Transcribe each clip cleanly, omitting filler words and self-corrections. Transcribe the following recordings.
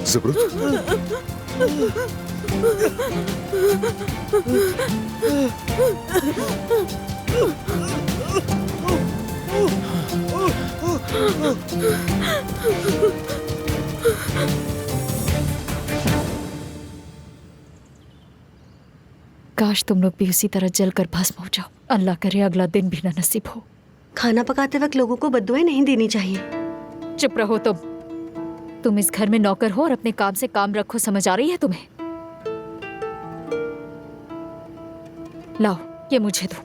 ज़बरत, काश तुम लोग भी उसी तरह जलकर भस्म हो जाओ। अल्लाह करे अगला दिन भी ना नसीब हो। खाना पकाते वक्त लोगों को बद्दुआएं नहीं देनी चाहिए। चुप रहो तुम इस घर में नौकर हो और अपने काम से काम रखो, समझ आ रही है तुम्हें? लाओ ये मुझे दो।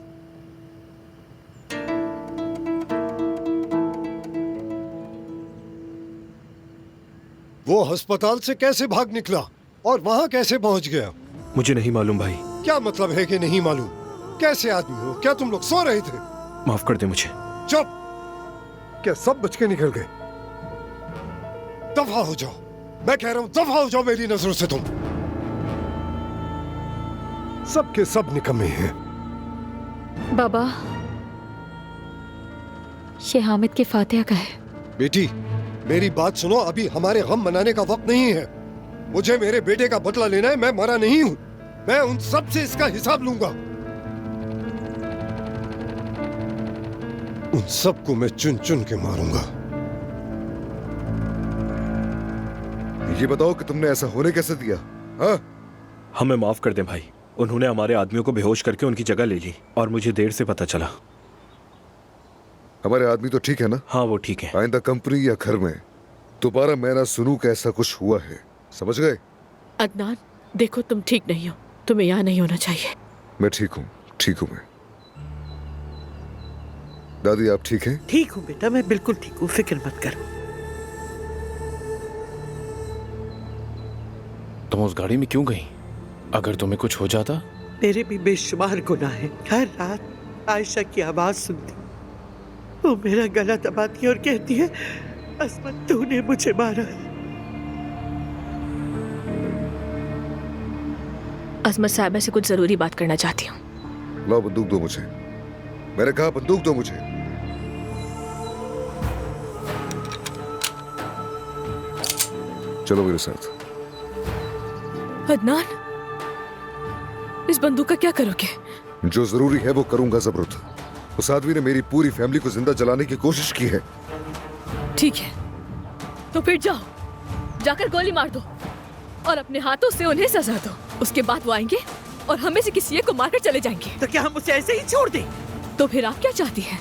वो अस्पताल से कैसे भाग निकला और वहां कैसे पहुंच गया? मुझे नहीं मालूम भाई। क्या मतलब है कि नहीं मालूम? कैसे आदमी हो? क्या तुम लोग सो रहे थे? माफ कर दे मुझे। चुप! क्या सब बच के निकल गए? दफा हो जाओ, मैं कह रहा हूं दफा हो जाओ मेरी नजरों से। तुम सब के सब निकम्मे हैं। बाबा, ये हामिद की फातिहा का है। बेटी मेरी बात सुनो, अभी हमारे गम मनाने का वक्त नहीं है। मुझे मेरे बेटे का बदला लेना है। मैं मरा नहीं हूं। मैं उन सब से इसका हिसाब लूंगा। उन सबको मैं चुन चुन के मारूंगा। ये बताओ कि तुमने ऐसा होने कैसे दिया? हाँ? हमें माफ कर दें भाई। उन्होंने हमारे आदमियों को बेहोश करके उनकी जगह ले ली और मुझे देर से पता चला। हमारे आदमी तो ठीक है ना? हाँ वो ठीक है। आइंदा कंपनी या घर में दोबारा मैं ना सुनूं कि ऐसा कुछ हुआ है। समझ गए? अदनान, देखो तुम ठीक नहीं हो। तुम्हें यहाँ नहीं होना चाहिए। मैं ठीक हूँ मैं। दादी आप ठीक हैं? ठीक हूँ बेटा, मैं बिल्कुल ठीक हूँ, फिक्र मत कर। तुम उस गाड़ी में क्यों गई? अगर तुम्हें कुछ हो जाता? मेरे भी बेशुमार गुनाह है। हर रात आयशा की आवाज सुनती, वो मेरा गला दबाती और कहती है असमत तूने मुझे मारा। अजमत साहब से कुछ जरूरी बात करना चाहती हूँ। लाओ बंदूक दो मुझे। मैंने कहा बंदूक दो मुझे। चलो मेरे साथ। अदनान, इस बंदूक का क्या करोगे? जो जरूरी है वो करूंगा ज़बरत। उस आदमी ने मेरी पूरी फैमिली को जिंदा जलाने की कोशिश की है। ठीक है, तो फिर जाओ, जाकर गोली मार दो और अपने हाथों से उन्हें सजा दो। उसके बाद वो आएंगे और हमें से किसी एक को मारकर चले जाएंगे। तो क्या हम उसे ऐसे ही छोड़ दें? तो फिर आप क्या चाहती हैं?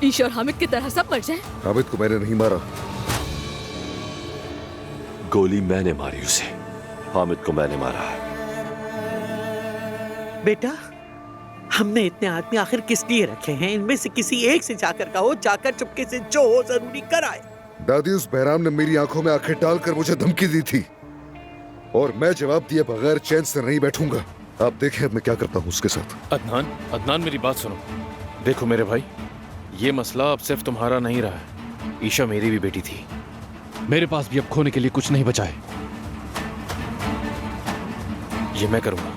ईशा और हामिद की तरह सब मर जाएं? हामिद को मैंने नहीं मारा। गोली मैंने मारी उसे। हामिद को मैंने मारा है। बेटा, हमने इतने आदमी आखिर किस लिए रखे हैं? इनमें से किसी एक से जाकर कहो, जाकर चुपके से जो हो जरूरी कराए। दादी, उस बहराम ने मेरी आंखों में आंखें डालकर मुझे धमकी दी थी और मैं जवाब दिए बगैर चैन से नहीं बैठूंगा। आप देखें अब मैं क्या करता हूँ उसके साथ। अदनान मेरी बात सुनो। देखो मेरे भाई, ये मसला अब सिर्फ तुम्हारा नहीं रहा है। ईशा मेरी भी बेटी थी। मेरे पास भी अब खोने के लिए कुछ नहीं बचा है। ये मैं करूंगा।